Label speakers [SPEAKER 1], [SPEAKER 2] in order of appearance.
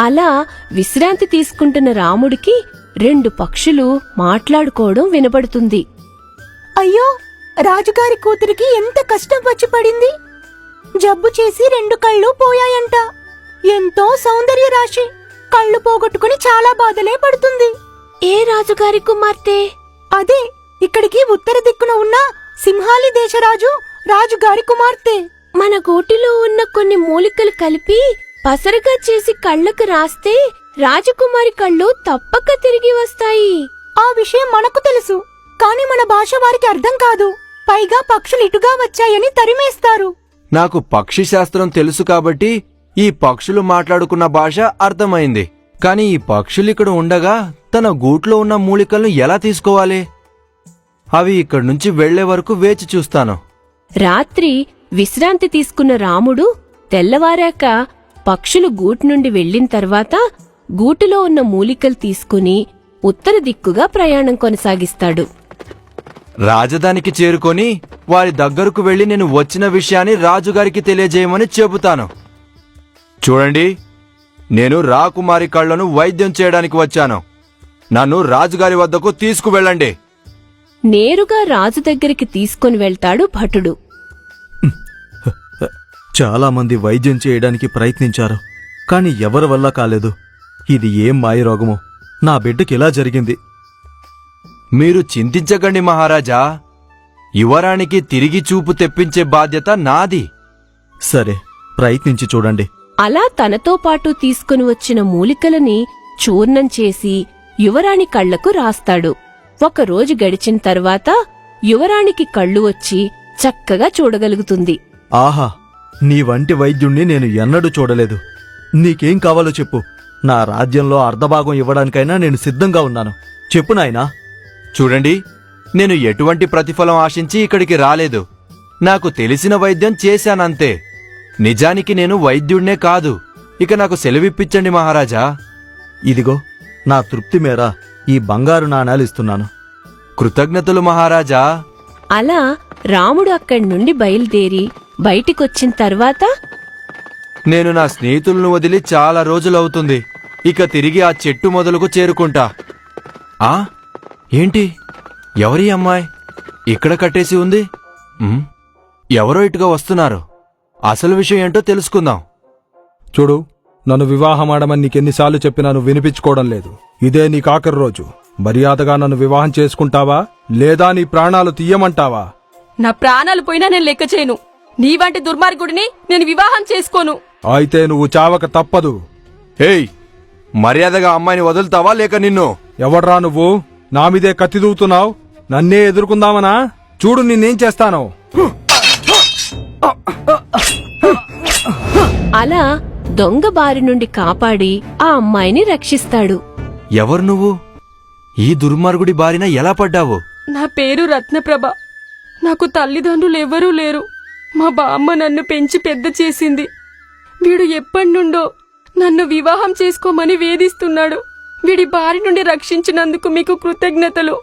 [SPEAKER 1] అలా విశ్రాంతి తీసుకుంటున్న రాముడికి 2 పక్షులు మాట్లాడుకోవడం వినబడుతుంది.
[SPEAKER 2] అయ్యో, రాజుగారి కూతురికి ఎంత కష్టం వచ్చి పడింది. జబ్బు చేసి 2 కళ్ళు పోయాయంట. ఎంతో సౌందర్య రాశి కళ్ళు పోగొట్టుకుని చాలా బాధలే పడుతుంది.
[SPEAKER 1] ఏ రాజుగారి కుమార్తె?
[SPEAKER 2] అదే, ఇక్కడికి ఉత్తర దిక్కున ఉన్న సింహాలి దేశరాజు రాజుగారి కుమార్తె.
[SPEAKER 1] మన గూటిలో ఉన్న కొన్ని మూలికలు కలిపి పసరుగా చేసి కళ్ళకు రాస్తే రాజకుమారి కళ్ళు తప్పక తిరిగి వస్తాయి.
[SPEAKER 2] ఆ విషయం మనకు తెలుసు, కాని మన భాష వారికి అర్థం కాదు. పైగా పక్షులు ఇటుగా వచ్చాయని తరిమేస్తారు.
[SPEAKER 3] నాకు పక్షి శాస్త్రం తెలుసు కాబట్టి ఈ పక్షులు మాట్లాడుకున్న భాష అర్థమైంది. కాని ఈ పక్షులిక్కడ ఉండగా తన గూట్లో ఉన్న మూలికలను ఎలా తీసుకోవాలి? అవి ఇక్కడి నుంచి వెళ్లే వరకు వేచి చూస్తాను.
[SPEAKER 1] రాత్రి విశ్రాంతి తీసుకున్న రాముడు తెల్లవారాక పక్షులు గూటు నుండి వెళ్లిన తర్వాత గూటులో ఉన్న మూలికలు తీసుకుని ఉత్తర దిక్కుగా ప్రయాణం కొనసాగిస్తాడు.
[SPEAKER 3] రాజధానికి చేరుకొని వారి దగ్గరకు వెళ్లి నేను వచ్చిన విషయాన్ని రాజుగారికి తెలియజేయమని చెబుతాను. చూడండి, నేను రాకుమారి కళ్లను వైద్యం చేయడానికి వచ్చాను. నన్ను రాజుగారి వద్దకు తీసుకువెళ్ళండి.
[SPEAKER 1] నేరుగా రాజు దగ్గరికి తీసుకుని వెళ్తాడు భటుడు.
[SPEAKER 4] చాలా మంది వైద్యం చేయడానికి ప్రయత్నించారు, కాని ఎవరి వల్ల కాలేదు. ఇది ఏం మాయరోగమో, నా బిడ్డకి ఇలా జరిగింది.
[SPEAKER 3] మీరు చింతించకండి మహారాజా. యువరానికి తిరిగి చూపు తెప్పించే బాధ్యత నాది.
[SPEAKER 4] సరే, ప్రయత్నించి చూడండి.
[SPEAKER 1] అలా తనతో పాటు తీసుకుని వచ్చిన మూలికలని చూర్ణం చేసి యువరాణి కళ్లకు రాస్తాడు. 1 రోజు గడిచిన తర్వాత యువరాణికి కళ్ళు వచ్చి చక్కగా చూడగలుగుతుంది.
[SPEAKER 4] ఆహా, నీ వంటి వైద్యుణ్ణి నేను ఎన్నడూ చూడలేదు. నీకేం కావాలో చెప్పు. నా రాజ్యంలో అర్ధభాగం ఇవ్వడానికైనా నేను సిద్ధంగా ఉన్నాను. చెప్పు నాయనా.
[SPEAKER 3] చూడండి, నేను ఎటువంటి ప్రతిఫలం ఆశించి ఇక్కడికి రాలేదు. నాకు తెలిసిన వైద్యం చేశానంతే. నిజానికి నేను వైద్యుణ్ణే కాదు. ఇక నాకు సెలవిప్పించండి మహారాజా.
[SPEAKER 4] ఇదిగో, నా తృప్తి మేర ఈ బంగారు నాణాలు ఇస్తున్నాను.
[SPEAKER 3] కృతజ్ఞతలు మహారాజా.
[SPEAKER 1] అలా రాముడు అక్కడి నుండి బయలుదేరి బయటికొచ్చిన తర్వాత
[SPEAKER 3] నేను నా స్నేహితులను వదిలి చాలా రోజులవుతుంది. ఇక తిరిగి ఆ చెట్టు మొదలుకు చేరుకుంటా. ఆ ఏంటి, ఎవరి అమ్మాయి ఇక్కడ కట్టేసి ఉంది? ఎవరో ఇటుగా వస్తున్నారు. అసలు విషయం ఏంటో తెలుసుకుందాం.
[SPEAKER 5] చూడు, నన్ను వివాహమాడమని నీకెన్నిసార్లు చెప్పినా నువ్వు వినిపించుకోవడం లేదు. ఇదే నీ ఆఖరి రోజు. మర్యాదగా నన్ను వివాహం చేసుకుంటావా, లేదా నీ ప్రాణాలు తీయమంటావా?
[SPEAKER 6] నా ప్రాణాలు పోయినా నేను లెక్క చేయను. నీ వంటి దుర్మార్గుడిని నేను వివాహం చేసుకోను.
[SPEAKER 5] అయితే నువ్వు చావక తప్పదు.
[SPEAKER 3] ఏయ్, మర్యాదగా అమ్మాయిని వదులుతావా లేక నిన్ను?
[SPEAKER 5] ఎవడ్రా నువ్వు? నా మీదే కత్తి దూవుతున్నావు. నన్నే ఎదుర్కొందామనా? చూడు నిన్నేం చేస్తాను.
[SPEAKER 1] అలా దొంగ బారి నుండి కాపాడి ఆ అమ్మాయిని రక్షిస్తాడు.
[SPEAKER 3] ఎవరు నువ్వు? ఈ దుర్మార్గుడి బారిన ఎలా పడ్డావు?
[SPEAKER 6] నా పేరు రత్నప్రభ. నాకు తల్లిదండ్రులు ఎవరూ లేరు. మా బామ్మ నన్ను పెంచి పెద్ద చేసింది. వీడు ఎప్పటినుండో నన్ను వివాహం చేసుకోమని వేధిస్తున్నాడు. వీడి బారి నుండి రక్షించినందుకు మీకు కృతజ్ఞతలు.